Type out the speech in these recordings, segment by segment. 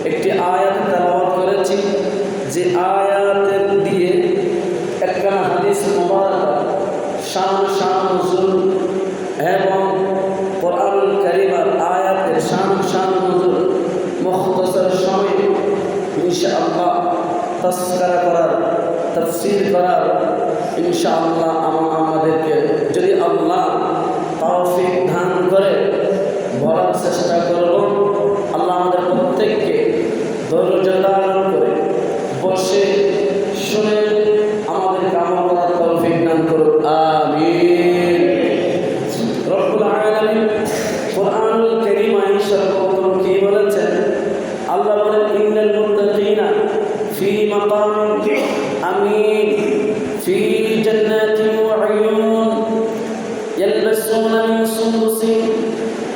একটি আয়াত তেলাওয়াত করেছি, যে আয়াতের দিয়ে একটা হাদিস মুবারাকা শান নুজুল এবং কোরআনুল কারীমের আয়াতের শান নুজুল মুখতাসার সময়ে ইনশাআল্লাহ তাসকারা করার, তাফসীর করার ইনশাআল্লাহ আমাদেরকে যদি আল্লাহ তৌফিক দান করে বলার চেষ্টা করব। আল্লাহ আমাদের প্রত্যেককে ধৈর্য ধারণ করে বসে শুনে আমাদেরকে আমল করার তৌফিক দান করুন, আমিন। রব্বুল আলামিন কোরআনুল কারীমে সর্বপ্রথম কি বলেছেন? আল্লাহ বলেন, ইন্নাল মুত্তাকিনা ফি মাকামিন আমিন ফি জান্নাতিন ওয়া উয়ুন ইয়ালবাসুনা মিন সুনদুসিন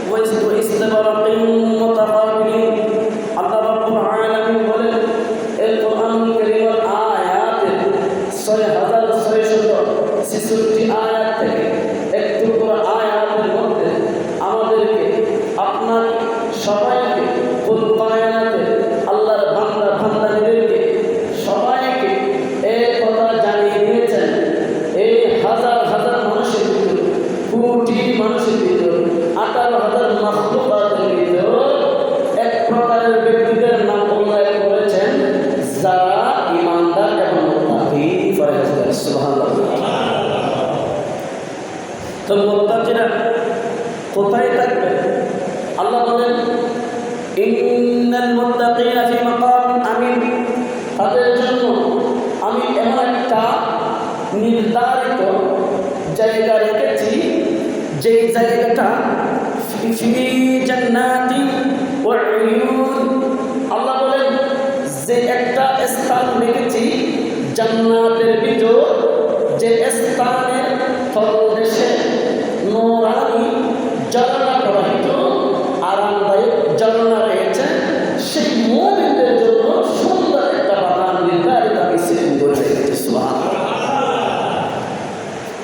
ওয়া ইস্তাবরাকিন মুতাকাবিলিন। আল্লাহ রাব্বুল আলামিন বলেন, এই কোরআনুল কারীমের আয়াতের 6666 আয়াত থেকে একটু করে আয়াতের মধ্যে আমাদেরকে আপনার সবাইকে কুল কায়নাতে আল্লাহর বান্দাদেরকে সবাইকে এই কথা জানিয়ে দিয়েছেন। এই হাজার হাজার মানুষের ভিতর, কোটি মানুষের ভিতর, 18,000 মাখলুকাতের ভিতর এক প্রকারের ব্যক্তিদের নাম উল্লেখ করেছেন, যারা ঈমানদার এবং মুত্তাকি। সুবহানাল্লাহ। তো মুত্তাকিরা কোথায় থাকবে? আল্লাহ বলেন, ইন্নাল মুত্তাকিনা ফি মাকামিন আমিন। তাদের জন্য আমি এমন একটা নির্ধারিত জায়গা রেখেছি, যে জায়গাটা ফি জান্নাতিন ওয়া উয়ুন। আল্লাহ বলেন, যে একটা স্থান রেখেছি জান্নাতের ভিতর, যে স্থানের তলদেশে নূরানি ঝর্ণা প্রবাহিত, আরামদায়ক ঝর্ণা রয়েছে। সেই মুমিনদের জন্য সুন্দর একটা বাগান নির্ধারিত আমি সৃষ্টি করে রেখেছি।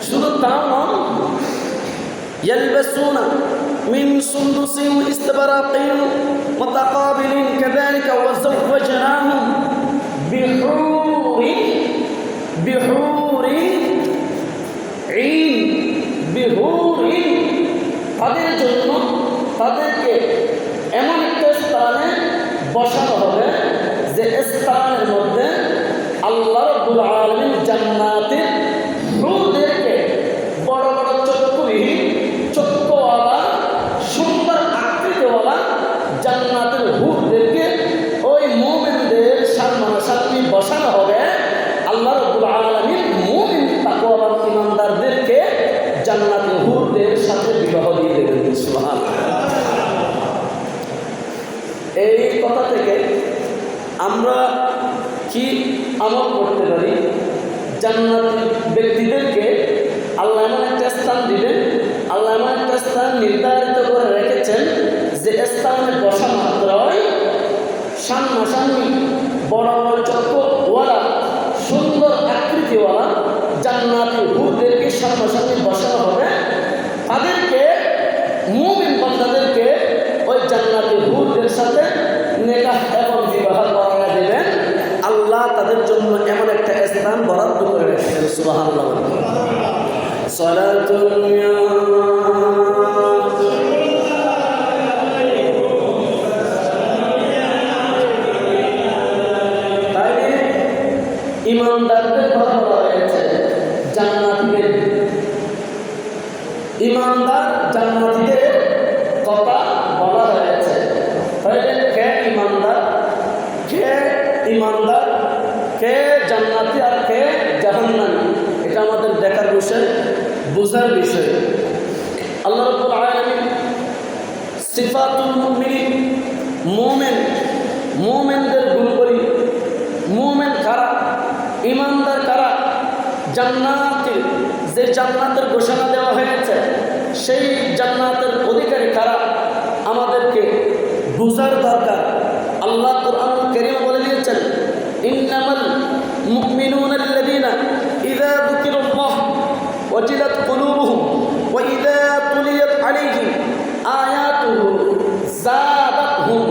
শুধু তাও নয়, ইয়ালবাসুনা মিন সুনদুসিন ওয়া ইস্তাবরাকিন মুতাকাবিলিন কাযালিকা ওয়া যাওয়াজনাহুম বিহুরিন বিহুরিন। তাদের জন্য তাদেরকে এমন একটা স্থানে বসানো হবে, যে স্থানের মধ্যে আল্লাহ রাব্বুল আলামিন জান্নাতের হুরদেরকে বড় বড় চক্ষুওয়ালা সুন্দর আকৃতিওয়ালা জান্নাতের হুরদেরকে ওই মুমিনদের সামনাসামনি বসানো হবে। আল্লাহ রাব্বুল আলামিন মুমিন তাকওয়াবান ঈমানদারদেরকে জান্নাতের হুরদের সাথে বিবাহ দিয়ে দেবেন। সুবহানাল্লাহ। এই কথা থেকে আমরা কি আমল করতে পারি? জান্নাতি ব্যক্তিদেরকে আল্লাহ এমন একটা স্থান দিবেন, আল্লাহ এমন একটা স্থান নির্ধারিত করে রেখেছেন, যে স্থানে বসা মাত্রই সামনাসামনি বড় বড় চক্ষুওয়ালা সুন্দর আকৃতিওয়ালা জান্নাতি হুরদেরকে সামনাসামনি বসানো হবে। তাদেরকে মুমিন বান্দাদেরকে ওই জান্নাতি হুরদের সাথে নিকাহ এবং বিবাহ করানো দেবেন। আল্লাহ তাদের জন্য এমন একটা স্থান বরাদ্দ করে রেখেছেন। সুবহানাল্লাহ। সালাতুল ঈমানদারদের কথা বলা হয়েছে, জান্নাতীদের। ঈমানদার জান্নাতীদের কথা বলা হয়েছে। তাহলে কে ঈমানদার, কে জান্নাতি আর কে জাহান্নামী, এটা আমাদের দেখার বিষয়, বোঝার বিষয়। আল্লাহ রাব্বুল আলামিন সিফাতুল মুমিনিন, মুমিনদের গুণবলী, মুমিন কারা, ঈমানদার কারা, জান্নাতে যে জান্নাতের ঘোষণা দেওয়া হয়েছে সেই জান্নাতের অধিকারী কারা, আমাদেরকে বুঝার দরকার। আল্লাহ কুরআনুল কারীমে বলে দিয়েছেন, ইন্নামাল মুমিনুনা আল্লাযীনা ইযা যুকিরাল্লাহ ওয়াজিলাত কুলুবুহুম ওয়া ইযা তুলিয়াত আলাইহিম আয়াতুহু যাদাতহুম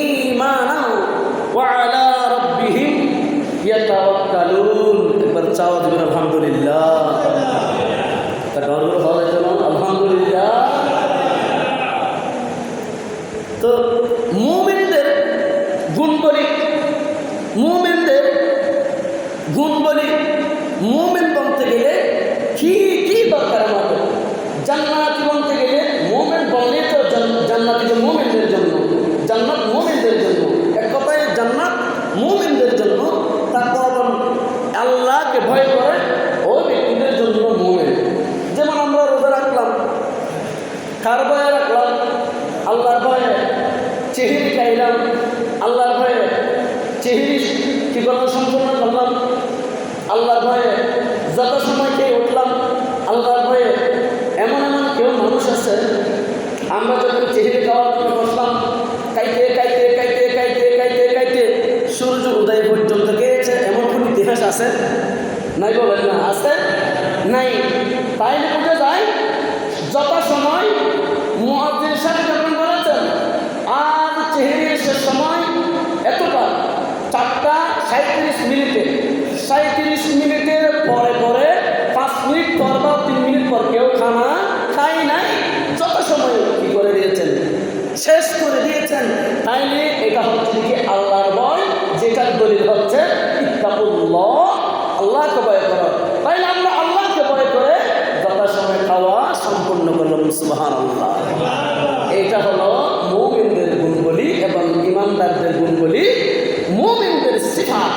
ঈমানান আওয়াজ করে আলহামদুলিল্লাহ। তা গর্ব হওয়া যেত না আলহামদুলিল্লাহ। তো মুমিনদের গুণ বলি, মুমিনদের গুণ বলি। মুমিন বলতে গেলে কি কি দরকার আমাদের? জান্নাতি বলতে গেলে মুমিন বললে তো জান্নাতি তো মুমিনদের জন্য, জান্নাত মুমিনদের জন্য। এক কথায় জান্নাত মুমিনদের জন্য। তাকওয়া আল্লাহকে ভয় করে ওই ব্যক্তিদের জন্য মুমিন। যেমন আমরা রোজা রাখলাম, কার ভয়ে রাখলাম? আল্লাহর ভয়ে। চেহারি খাইলাম, আল্লাহর ভয়ে। চেহারি কি করলাম? সম্পূর্ণ করলাম আল্লাহর ভয়ে। যত সময় খেয়ে উঠলাম আল্লাহর ভয়ে। এমন এমন কেউ মানুষ আছে, আমরা যখন চেহারি খাওয়ার জন্য বসলাম, খাইতে খাইতে খাইতে খাইতে খাইতে খাইতে সূর্য উদয় পর্যন্ত খেয়েছে, এমন কোন ইতিহাস আছে? নাই বলেন না, আছে? নাই। তাইলে বুঝে যায় যত সময় মুয়াজ্জিন সাহেব যখন বলেছেন আর চেহারির শেষ সময় এতটা 4:37 মিনিটে, 37 মিনিটের পরে পরে 5 মিনিট পর বা 3 মিনিট পর কেউ খানা খাই নাই, যত সময় কি করে দিয়েছেন? শেষ করে দিয়েছেন। তাইলে এটা হচ্ছে কি আল্লাহর ভয়, যেটার দলিল হচ্ছে ইত্তাকুল্লাহ, আল্লাহকে ভয় করো। তাইলে আমরা আল্লাহকে ভয় করে যথাসময়ে খাওয়া সম্পূর্ণ করলাম। সুবহানাল্লাহ। এটা হলো মুমিনদের গুণবলি এবং ইমানদারদের গুণবলি। মুমিনদের সিফাত,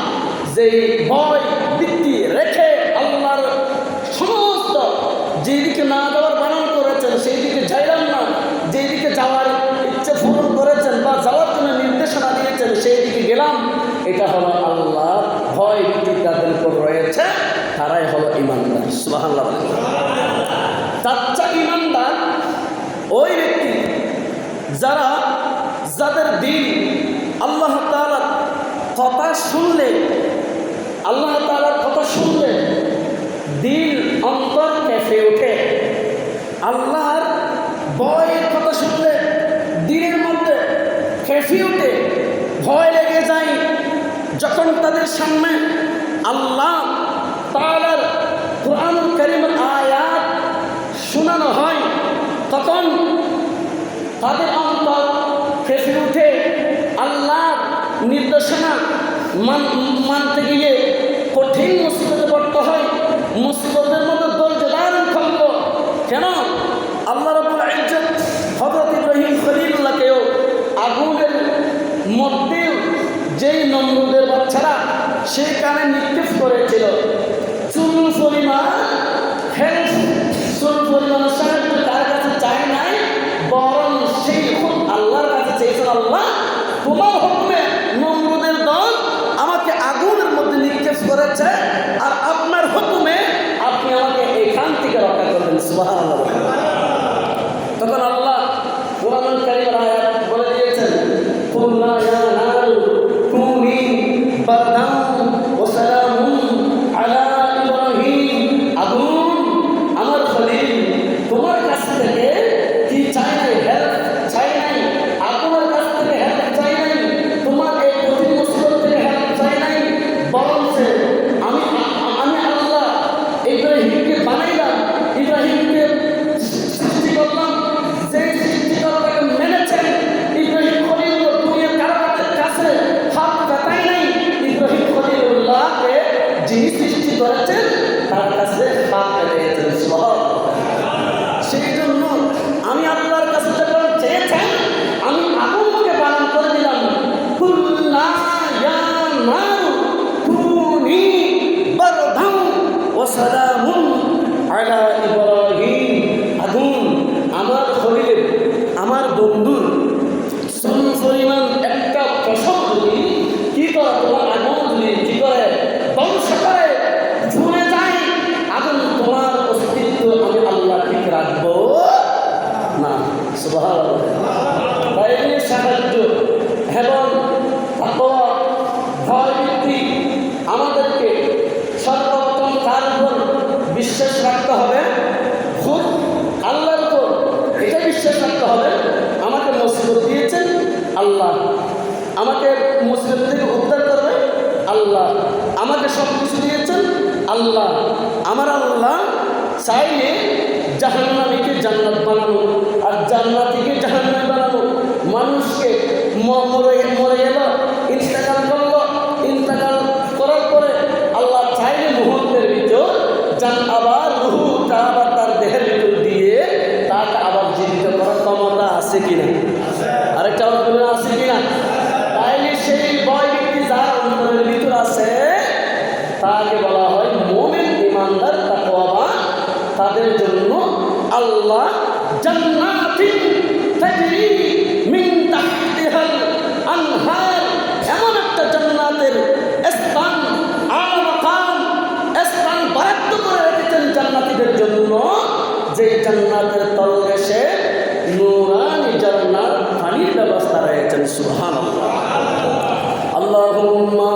যে ভয় বৃত্তি রেখে আল্লাহর সমস্ত যেদিকে না যাওয়ার বারণ করেছেন সেই দিকে যাইলাম না, যেদিকে যাওয়ার ইচ্ছে পূরণ করেছেন বা যাওয়ার জন্য নির্দেশনা দিয়েছেন সেই দিকে গেলাম। এটা হলো আল্লাহ ভয় বৃত্তি তাদের উপর রয়েছে, তারাই হলো ইমানদার। সুবহানাল্লাহ। তাচ্চা ইমানদার ওই ব্যক্তি যাদের দিল আল্লাহ তাআলার কথা শুনলে, আল্লাহ তাআলার কথা শুনলে দিল অন্তর কেঁপে ওঠে। আল্লাহর ভয়ের কথা শুনলে দিলের মধ্যে কেঁপে ওঠে, ভয় লেগে যায়। যখন তাদের সামনে আল্লাহ তাআলার কুরআনুল কারীমের আয়াত শোনানো হয় তখন তাদের অন্তর কেঁপে ওঠে। আল্লাহর নির্দেশনা মানতে গিয়ে কঠিন মুসিবতে পড়তে হয়। মুসিবতের মধ্যে ধৈর্য ধারণ করলো কেন? আল্লাহ রাব্বুল ইজ্জত হযরত ইব্রাহিম খলিলুল্লাহকেও আগুনের মধ্যে যেই নমরুদের বাচ্চারা সেখানে নিক্ষেপ করেছিল, চুল পরিমাণ হেল্প, চুল পরিমাণ সাহায্য তার কাছে চায় নাই, বরং সেই আল্লাহর কাছে চেয়েছেন, আল্লাহ তোমার হুকুমে নমরুদের দল আমাকে আগুনের মধ্যে নিক্ষেপ করেছে, আর আপনার হুকুমে আপনি আমাকে এখান থেকে রক্ষা করবেন। সুবহানাল্লাহ। তখন আল্লাহ কুরআনুল কারীমের আয়াত বলে দিয়েছেন, কুল্লা ইয়া নারু কুনি বারদান ওয়া সালামুন আলা ইব্রাহিম। আগুন আমার খলিল তোমার কাছ থেকে কি চাই নাই? হেল্প চাই নাই। আপনার কাছ থেকে হেল্প চাই নাই, তোমার এই কঠিন মুসিবত থেকে হেল্প চাই নাই, বরং আমি আল্লাহ ইব্রাহিমকে বানাইলাম, ইব্রাহিমকে সৃষ্টি করলাম, যে সৃষ্টিকর্তাকে মেনেছেন। ইব্রাহিম খলিলুল্লাহ দুনিয়ার কারো কাছে হাত পাতাই নাই, ইব্রাহিম খলিলুল্লাহকে যিনি সৃষ্টি করেছেন তার কাছে হাত পেতেছেন। সেই জন্য আমি আল্লাহর কাছে যখন চেয়েছেন আমি আগুনকে বারণ করে দিলাম, কুল্লা ইয়া নারু কুনি বারদান ওয়া সালামুন আলা ইব্রাহিম। আগুন আমার খলিল, আমার বন্ধুর পরিমাণ একটা প্রসব যদি কি করে, তোমার আগুন যদি কি করে ধ্বংস করে ঝুলে যায়, আগুন তোমার অস্তিত্ব আমি আল্লাহ ঠিক রাখবো না। সুবহানাল্লাহ। বাইরের সাহায্য এবং তাকওয়া ভয় বৃত্তি আমাদেরকে সর্বপ্রথম তার উপর বিশ্বাস রাখতে হবে, খুব আল্লাহর উপর এটা বিশ্বাস রাখতে হবে। আমাকে মুসিবত দিয়েছেন আল্লাহ, আমাকে মুসিবত থেকে উদ্ধার করবে আল্লাহ, আমাকে সব কিছু দিয়েছেন আল্লাহ আমার আল্লাহ চাইলে জাহান্নামীকে জান্নাত বানানো আর জান্নাতীকে জাহান্নাম বানানো। মানুষকে মরে গেল, ইন্তেকাল করলো, ইন্তেকাল করার পরে আল্লাহ চাইলে মুহূর্তের ভিতর আবার রুহটা আবার তার দেহের ভিতর দিয়ে তাকে আবার জীবিত করার ক্ষমতা আছে কিনা? আরেকটা আছে কিনা? তাইলে সেই বয় ব্যক্তি যার অন্তরের ভিতর আছে তাকে বলা হয় মুমিন, ইমানদার, তাকওয়াবান। তাদের জন্য আল্লাহ জান্নাতিন তাজরি মিন তাহতিহাল আনহার, এমন একটা জান্নাতের স্থান স্থান বরাদ্দ করে রেখেছেন জান্নাতীদের জন্য, যে জান্নাতের তলদেশে নূরানি ঝর্ণার পানির ব্যবস্থা রয়েছেন। সুবহানাল্লাহ। আল্লাহুম্মা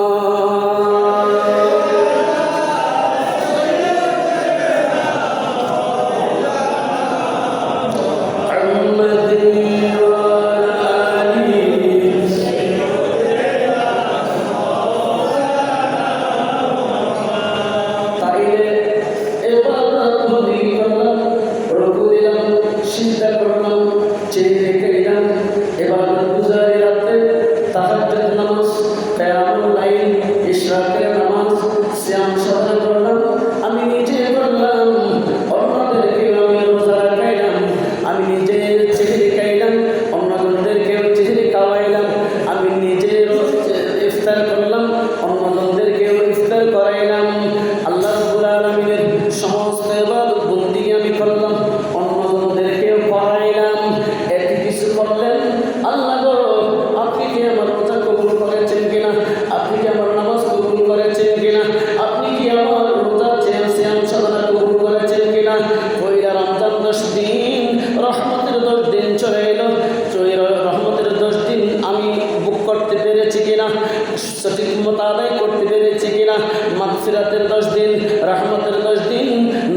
সঠিক মতো আদায় করতে পেরেছি কিনা? মাগফিরাতের 10 দিন, রহমতের 10 দিন,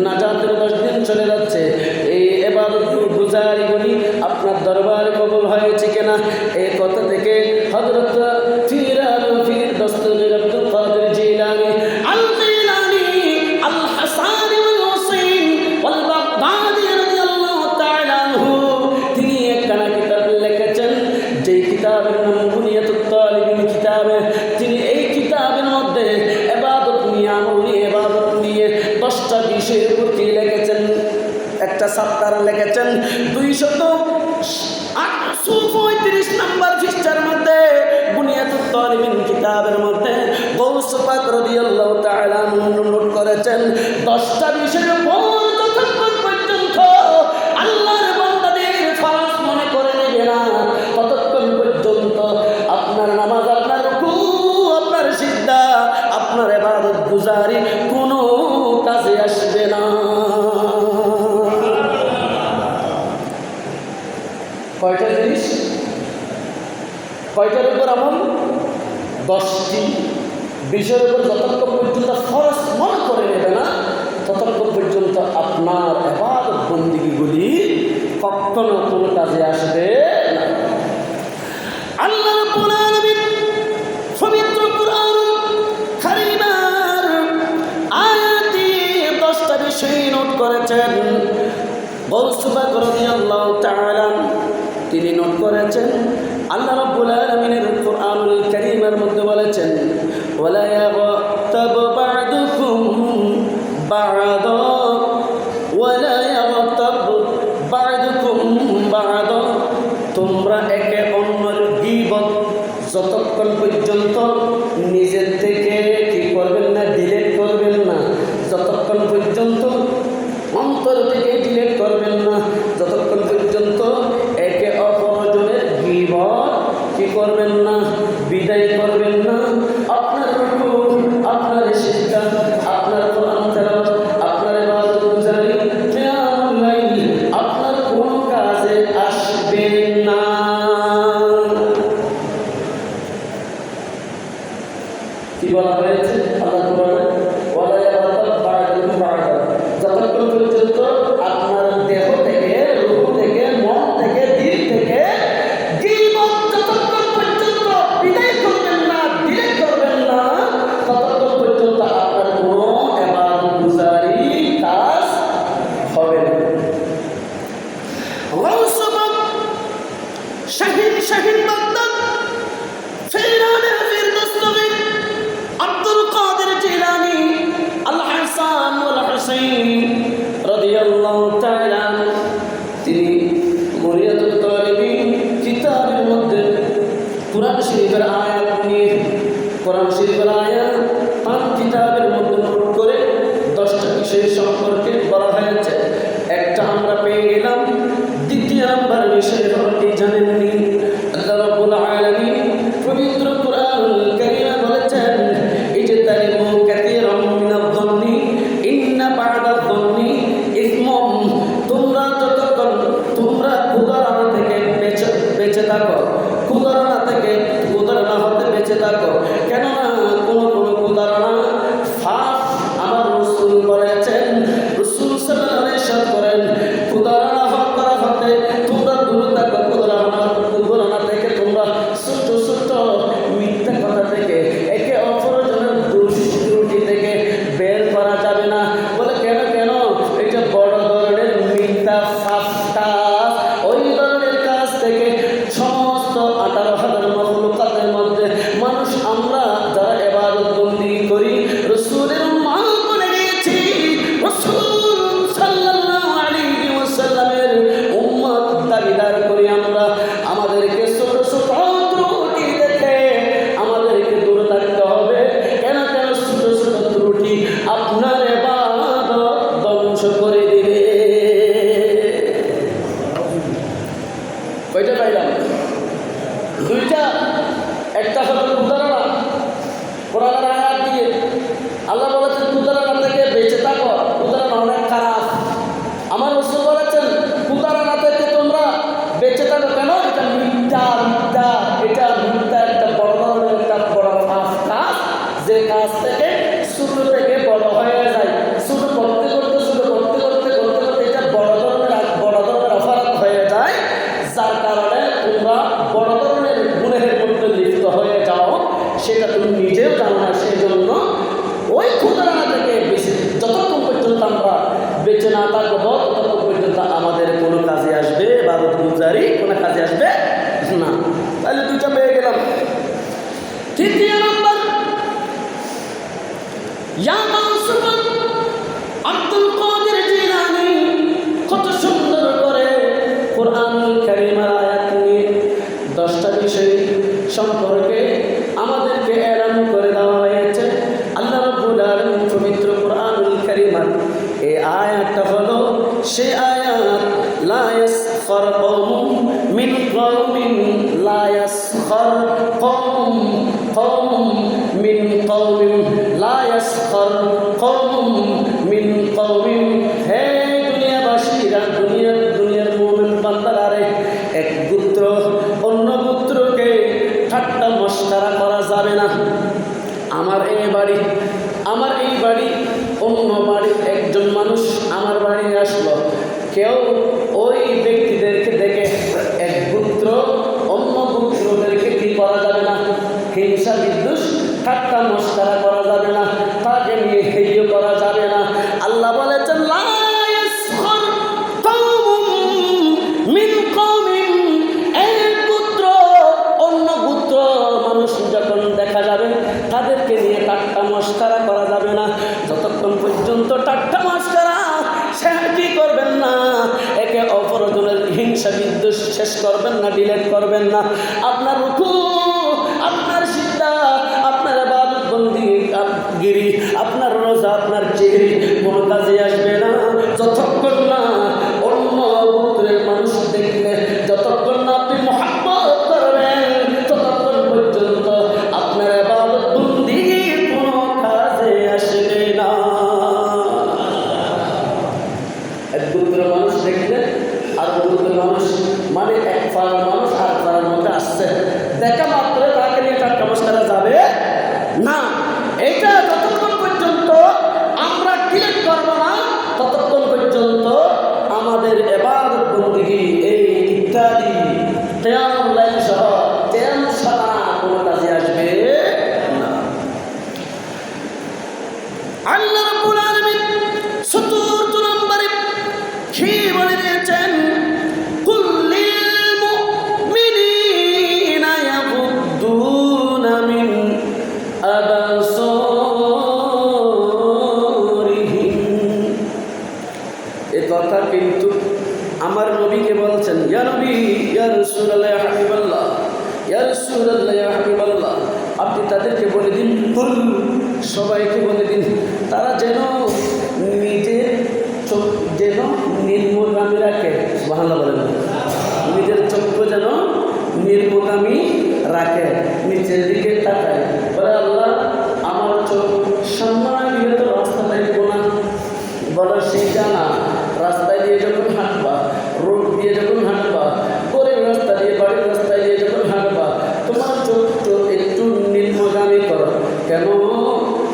নাজাতের 10 দিন চলে যাচ্ছে। এই ইবাদত গুজারিগুলি আপনার দরবারে কবুল হয়েছে কিনা? এই কথা থেকে হযরত ফির দস্তগীর আব্দুল কাদের জিলানী আল-জিলানী আল-হাসান ওয়াল হুসাইন ওয়াল বাগদাদি রাদিয়াল্লাহু তাআলা আনহু, তিনি একখানা কিতাব লিখেছেন, যেই কিতাবের নাম বুনিয়াতুত তালিবিন কিতাবে। তিনি এই কিতাবের মধ্যে ইবাদত নিয়ে, আমল নিয়ে, ইবাদত নিয়ে 10টা বিষয়ের প্রতি লিখেছেন। একটা চ্যাপ্টার লিখেছেন 235 নম্বর পৃষ্ঠার মধ্যে বুনিয়াতুত তালিবিন কিতাবের মধ্যে গৌস পাক রাদিয়াল্লাহু তাআলা নোট করেছেন 10টা বিষয়ের উপর যতক্ষণ পর্যন্ত আল্লাহর বান্দাদের ফরজ মনে করে নেবে না, ততক্ষণ পর্যন্ত আপনার নামাজ, আপনার রুকু, আপনার সিজদা, আপনার ইবাদত গুজারি কোনো কাজে আসবে না। কয়টা জিনিস? কয়টার উপর আমল? 10টি বিষয়ের উপর যতক্ষণ পর্যন্ত ফরজ মনে করে নেবে না, ততক্ষণ পর্যন্ত আপনার ইবাদত বন্দেগীগুলি কখনো কোনো কাজে আসবে না। আল্লাহ রাব্বুল আলামিন পবিত্র কুরআনুল কারীমের আয়াতে 10টা বিষয় নোট করেছেন। গৌস পাক রাদিয়াল্লাহু তাআলা তিনি নোট করেছেন, আল্লাহ রাব্বুল আলামিনের কুরআনুল কারীমের মধ্যে বলেছেন, ওয়ালা ইয়াগতাব বা'দুকুম বা'দা ওয়ালা ইয়াগতাব বা'দুকুম বা'দা, তোমরা একে অন্যের গীবত যতক্ষণ পর্যন্ত নিজের থেকে কি করবেন না, ডিলিট করবেন না, যতক্ষণ পর্যন্ত অন্তর থেকে ডিলিট করবেন না, যতক্ষণ পর্যন্ত একে অপরজনের গীবত কি করবেন না, বিদায় করবেন না। আপনার রুকু, আপনার সিজদা, আপনার কোরআন তেলাওয়াত, আপনার ইবাদত গুজারি, কিয়ামুল লাইল আপনার কোনো কাজে আসবে না। কি বলা হয়েছে আল্লাহ কোরআনে? ওয়ালা ইয়াগতাব বা'দুকুম বা'দা, যতক্ষণ পর্যন্ত আপনার দেহ থেকে, রূহ থেকে, মন থেকে, দিল থেকে গীবত যতক্ষণ পর্যন্ত বিদায় করবেন না, ডিলিট করবেন না, ততক্ষণ পর্যন্ত আপনার কোনো ইবাদত আয়াত নিয়ে কোরআন শরীফের আয়াত 5 কিতাবের মধ্যে নোট করে 10টা বিষয় সম্পর্কে বলা হয়েছে। একটা আমরা পেয়ে গেলাম। দ্বিতীয় নাম্বার বিষয় হলো কি জানেননি? আল্লাহ রাব্বুল আলামিন পবিত্র কোরআনুল কারীমে বলেছেন, ইজতানিবু কাসীরাম মিনায-যন্নি ইন্না বা'দায-যন্নি ইসমুন। তোমরা কুদারণা থেকে বেঁচে থাকো, কুদারণা হতে বেঁচে থাকো। কেননা কোনো কুদারণা ফাঁস আমার রাসূল বলেছেন, রাসূল সাল্লাল্লাহু আলাইহি ওয়াসাল্লাম করেন, কুদারণা হতে তোমরা দূরে থাকো। কুদারণা থেকে তোমরা ছোট ছোট মিথ্যা কথা থেকে, একে অপরজনের ত্রুটি থেকে বের করা যাবে না। বলে কেন? এটা বড় ধরনের মিথ্যা ফাঁসটা, ওই ধরনের কাজ থেকে সমস্ত 18,000 মাখলুকাতের মধ্যে মানুষ আমরা যারা ইবাদত বন্দেগী করি, রাসূলের উম্মত বনে গিয়েছি, রাসূল সাল্লাল্লাহু আলাইহি ওয়াসাল্লামের উম্মত দাবিদার করি আমরা। আমাদেরকে ছোট ছোট ত্রুটি দেখে আমাদেরকে দূরে থাকতে হবে। কেন ছোট ছোট ত্রুটি আপনার ইবাদত ধ্বংস করে দিবে। কয়টা পাইলাম? 2টা। একটা হলো কুদারণা, কোরআনের আয়াত দিয়ে আল্লাহ বলেছেন কুদারণা থেকে বেঁচে থাকো। কুদারণা অনেক খারাপ। আমার রাসূল বলেছেন কুদারণা থেকে তোমরা বেঁচে থাকো। কেন? এটা মিথ্যা। এটা মিথ্যা একটা বড় ধরনের একটা বড় কাজ, যে কাজ থেকে ছোট থেকে বড় হয়ে যায়। ছোট করতে এটা বড় ধরনের অপরাধ হয়ে যায়, যার কারণে তোমরা বড় ধরনের গুনাহের মধ্যে লিপ্ত হয়ে যাও। সেটা তুমি নিজেও জানো না। সেই জন্য ওই কুদারণা থেকে যতক্ষণ পর্যন্ত আমরা বেঁচে না থাকবো, ততক্ষণ পর্যন্ত আমাদের কোনো কাজে আসবে, ইবাদত গুজারি কোনো কাজে আসবে না। তাহলে 2টা পেয়ে গেলাম। তৃতীয় নম্বর, আব্দুল কাদের জিলানী কত সুন্দর করে কোরআনুল কারীমের আয়াত নিয়ে 10টা বিষয় সম্পর্কে আমাদেরকে এলান করে দেওয়া হয়েছে। আল্লাহ রাব্বুল আলামিন পবিত্র কোরআনুল কারীমের এই আয়াতটা হলো সেই আয়াত, লা ইয়াসখার কওমুম মিন কওমিন, লা ইয়াসখার কওমুম মিন কওমিন, লা ইয়াসখার কওমুম মিন কওমিন। হে দুনিয়াবাসীরা, দুনিয়ার মুমিন বান্দারা, এক গোত্র অন্য গোত্রকে ঠাট্টা মশকরা করা যাবে না। আমার এই বাড়ি অন্য বাড়ির একজন মানুষ আমার বাড়ি আসলো, কেউ ওই ব্যক্তিদেরকে দেখে এক গোত্র অন্য গোত্রদেরকে কি করা যাবে না? হিংসা বিদ্বেষ ঠাট্টা মশকরা করা যাবে না, তাকে নিয়ে হেয় করা যাবে না। আল্লাহ বলেছেন, লা ইয়াসখার কওমুম মিন কওমিন, এক গোত্র অন্য গোত্র মানুষ যখন দেখা যাবে তাদেরকে নিয়ে ঠাট্টা মশকরা করা যাবে না। যতক্ষণ পর্যন্ত ঠাট্টা মশকরা কি করবেন না, একে অপরজনের হিংসা বিদ্বেষ শেষ করবেন না, ডিলেট করবেন না। আপনার রুকু, আপনার সিজদা, আপনার ইবাদত বন্দেগী, আপনার রোজা, আপনার চেহারি কোনো কাজে আসবে না যতক্ষণ না অন্য গোত্রের মানুষ দেখলে, যতক্ষণ না আপনি মুহাব্বত করবেন, ততক্ষণ পর্যন্ত আপনার ইবাদত বন্দেগী কোনো কাজে আসবে না। এক গোত্রের মানুষ দেখলে আর গোত্রের মানুষ, মানে এক পাড়ার মানুষ আর পাড়ার মধ্যে আসছে, দেখা মাত্র তাকে নিয়ে ঠাট্টা মশকরা যাবে না। এটা যতক্ষণ পর্যন্ত আমরা ক্লিক করব না, ততক্ষণ পর্যন্ত আমাদের ইবাদত বন্দেগী এই ইত্যাদি কিয়ামুল লাইল সহ সারা কোনো কাজে আসবে না। আল্লাহ রাব্বুল আলামিন ৭৪ নম্বরে কি বলে দিয়েছেন? কুল্লিল মুমিনিনা ইয়াগুদ্দুনা মিন আবা তাদেরকে বলে দিন, সবাইকে বলে দিন, তারা যেন নিজের চোখ যেন নির্মগামী রাখে। সুবহানাল্লাহ বলেন। নিজের চক্ষু যেন নির্মগামী রাখে, নিচের দিকে তাকায়। বলে আল্লাহ আমার চোখ সামনে গিয়ে তো রাস্তাটাই গোনা, বলো সেইটা না। রাস্তায় দিয়ে যখন হাঁটবা, রোড দিয়ে যখন হাঁটবা, পরের রাস্তা দিয়ে বাড়ির রাস্তায় দিয়ে যখন হাঁটবা, তোমার চোখ তো একটু নিম্নগামী করো। কেন?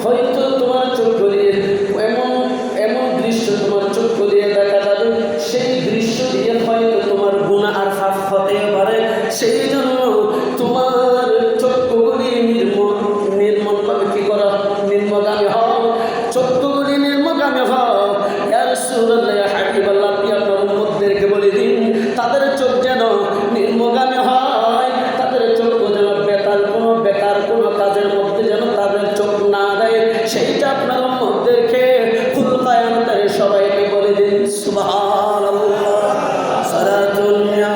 হয়তো তোমার চোখ গলিয়ে এমন এমন দৃশ্য তোমার চোখ গলিয়ে দেখা যাবে, সেই দৃশ্য দিয়ে হয়তো তোমার গুনাহ আর পাপ হতে পারে। সেই জন্য তোমার চক্ষুগুলি নির্মলভাবে কি করো? নিম্নগামী হও, চক্ষুগুলি নির্মগামী হও। ইয়া রাসূলুল্লাহ, ইয়া হাবিবাল্লাহ, আপনি আপনার উম্মতদেরকে বলে দিন তাদের চোখ যেন নির্মগামী হয়, তাদের চোখ যেন বেকার কোনো কাজের মধ্যে যেন তাদের চোখ না দেয়। সেইটা আপনার উম্মতদেরকে ফুল কায়ামতের সবাইকে বলে দিন। সুবহানাল্লাহ। সারাদুনিয়া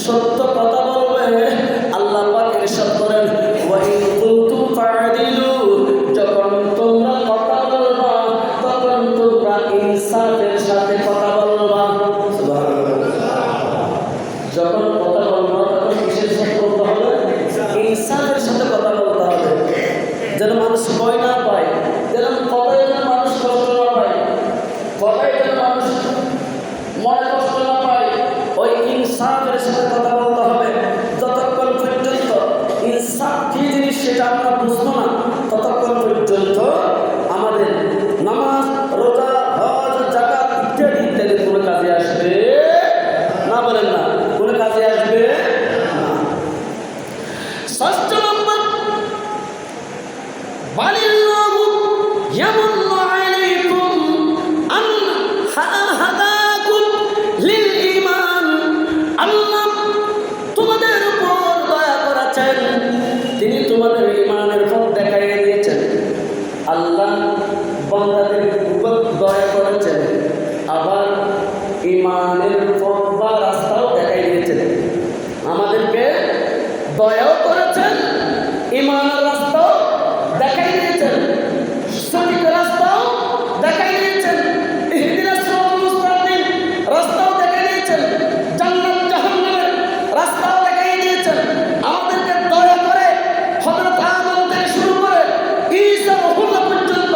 সত্য কথা বলবে। আল্লাহ পাক ইরশাদ করেন, ওয়া ইন কুনতুম ফা'দিলু, যখন তোমরা কথা বলবা তখন তোমরা ইনসাফের সাথে কথা বলবা। সুবহানাল্লাহ। যখন কথা বলবা তখন কিসের সাথে বলতে হবে? ইনসাফের সাথে কথা বলতে হবে, যেন মানুষ ভয় না পায়, যেন কথায় যেন মানুষ কষ্ট না পায়, কথায় যেন মানুষ মনে কষ্ট না পায়। ওই ইনসাফের সাথে কথা বলতে হবে। যতক্ষণ পর্যন্ত ইনসাফ কি জিনিস সেটা আমরা বুঝবো না, ততক্ষণ পর্যন্ত আমাদের নামাজ, রোজা, হজ, যাকাত ইত্যাদি ইত্যাদি কোনো কাজে আসবে না। বলেন না, কোনো কাজে আসবে না। ষষ্ঠ নম্বর, বালিল্লাহু ইয়ামুন্নু আলাইকুম আন হাদাকুম লিল ঈমান। আল্লাহ তোমাদের উপর দয়া করেছেন, তিনি তোমাদের ঈমানের পথ দেখাইয়ে দিয়েছেন। আল্লাহ বান্দাদের উপর দয়া করেছেন, আবার ঈমানের পথ বা রাস্তাও দেখাই দিয়েছেন। আমাদেরকে দয়াও করেছেন, ঈমানের রাস্তাও দেখাই দিয়েছেন, সঠিক রাস্তাও দেখাই দিয়েছেন, ইহদিনাস সিরাতাল মুস্তাকিম রাস্তাও দেখাই দিয়েছেন, জান্নাত জাহান্নামের রাস্তাও দেখাই দিয়েছেন। আমাদেরকে দয়া করে হযরত আদম থেকে শুরু করে ঈসা রূহুল্লাহ পর্যন্ত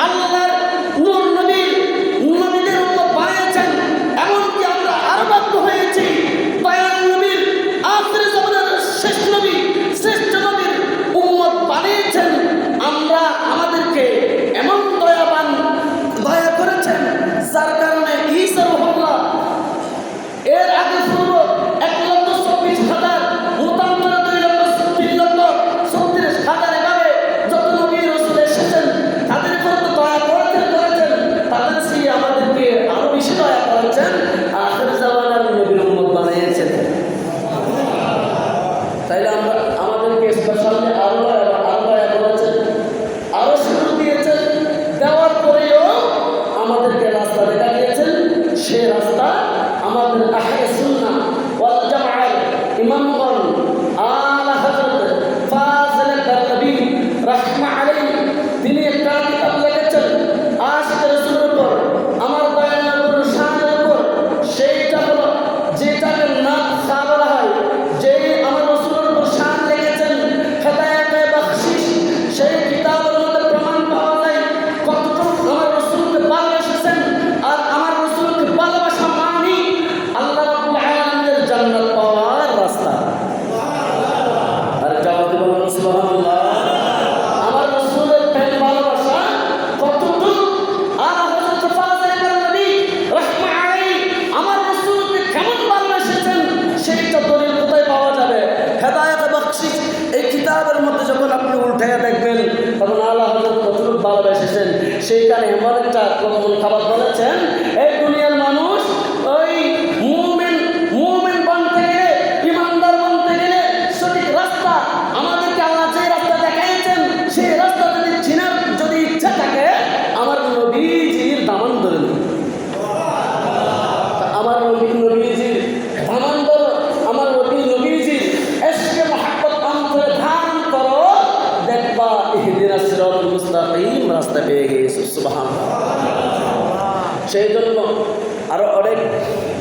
আল্লাহর নূর নবীদের উম্মত বানিয়েছেন। এমনকি আমরা হিসাবের মধ্যে যখন আপনি উল্টাইয়া দেখবেন তখন আল্লাহ হযরত কতটুকু ভালোবেসেছেন সেইখানে এমন একটা খাবার বলেছেন, এই দুনিয়ার মানুষ ওই মুমিন বানতে গেলে, ইমানদার বানতে গেলে সঠিক রাস্তা আমাদেরকে আল্লাহ যে রাস্তা দেখাইছেন সেই রাস্তা যদি চিনার যদি ইচ্ছা থাকে আমার নবীজির দামান ধরে নিন। আমার নবীজির দামান ধরো, আমার নবীজির এশকে মহব্বত অন্তরে ধারণ করো, দেখবা ইহদিনাস সিরাতাল মুস্তাকিম রাস্তা পেয়ে গেছো। সুবহানাল্লাহ। সেই জন্য আরো অনেক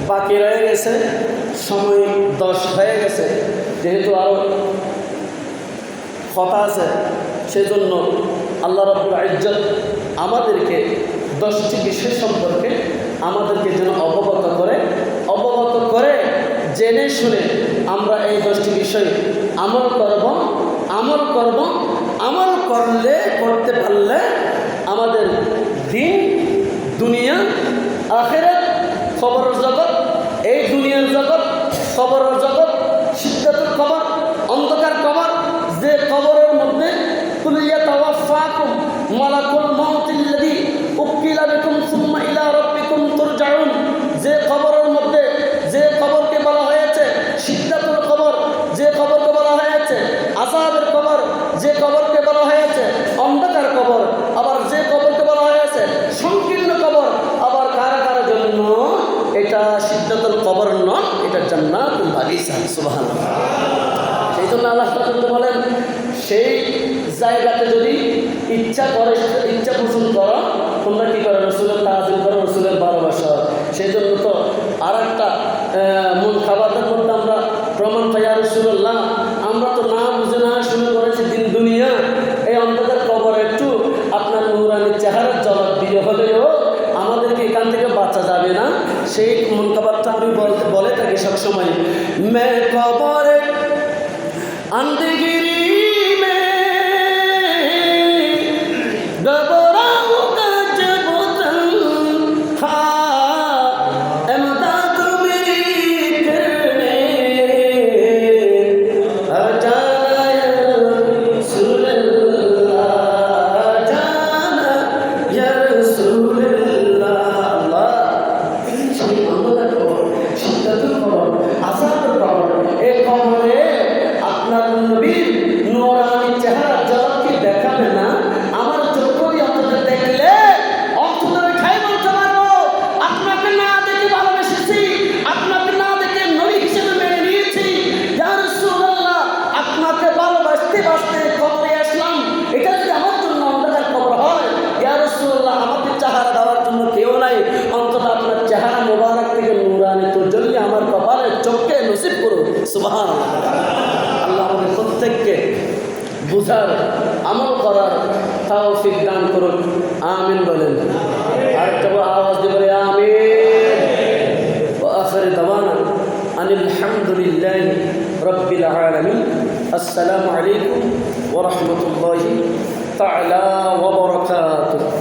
বাকি রয়ে গেছে, সময় 10 হয়ে গেছে, যেহেতু আরো কথা আছে, সেজন্য আল্লাহ রাব্বুল ইজ্জত আমাদেরকে 10টি বিষয় সম্পর্কে আমাদেরকে যেন অবগত করে জেনে শুনে আমরা এই 10টি বিষয় আমল করলে করতে পারলে আমাদের দিন, দুনিয়া, আখিরাত, খবরের জগৎ, এই দুনিয়ার জগৎ, খবরের জগৎ, সিদ্ধাতুল কবর, অন্ধকার কবর, যে কবরের মধ্যে কুল ইয়াতাওয়াফাকুম মালাকুল মাউতিল্লাযী উকিলা বিকুম সুম্মা ইলা রাব্বিকুম তুরজাউন, যে কবরের মধ্যে, যে কবরকে বলা হয়েছে সিদ্ধাতুল কবর, যে কবরকে বলা হয়েছে আযাবের কবর, যে কবরকে বলা হয়েছে অন্ধকার কবর, আবার যে কবরকে বলা হয়েছে সংকীর্ণ কবর, আবার কারা জন্য এটা সিদ্ধাতুল কবর নয়, এটা জান্নাতুল বাগিচা। সুবহানাল্লাহ। সেই জন্য আল্লাহ তাআলা বলেন, সেই জায়গাতে যদি ইচ্ছা পোষণ করো তোমরা কি করো, রাসূলের তাআযীম করো, রাসূলের ভালোবাসা। সেই জন্য তো আর একটা মূল খাবারের মধ্যে আমরা প্রমাণ পাই, ইয়া রাসূলুল্লাহ আমরা তো না বুঝে না শুনে করেছি দিন দুনিয়া, এই অন্ধকার কবর একটু আপনার নূরানি চেহারার ঝলক দিয়ে হলেও আমাদেরকে এখান থেকে বাঁচা যাবে না। সেই মন খাবারটা আমি বলে থাকি সবসময়, মে কবরে अंधगिरी में घबराऊंगा जब तन्हा, इमदाद मेरी करने आ जाना या रसूल अल्लाह, आ जाना या रसूल अल्लाह। সেই অন্ধকার কবর, সিদ্ধাতুল কবর, আযাবের কবর, এই কবরে আপনার নবীর নূরানি চেহারা জগৎকে দেখাবে না, আমার চোখ দিয়ে অন্তত দেখলে অন্তত খাই বলতে পারবো আপনাকে না দেখে ভালোবেসেছি, আপনাকে না দেখে নবী হিসেবে মেনে নিয়েছি। ইয়া রাসূলুল্লাহ আপনাকে ভালোবাসতে কবরে আসলাম, এটা যদি আমার জন্য অন্ধকার কবর হয়, ইয়া রাসূলুল্লাহ আমাকে চেহারা দেওয়ার জন্য কেউ নাই, অন্তত আপনার চেহারা মোবারক থেকে নূরানি তাজাল্লি আমার কপালে চোখে নসিব করুন। সুবহানাল্লাহ। আল্লাহ আমাদের প্রত্যেককে বুঝার, আমল করার তৌফিক দান করুন। আমিন বলেন। আরেকটা আওয়াজ দিয়ে বলে আমিন। ওয়া আখিরু দাওয়ানা আনিল হামদুলিল্লাহি রাব্বিল আলামিন। আসসালামু আলাইকুম ওয়া রাহমাতুল্লাহি তাআলা ওয়া বারাকাতুহু।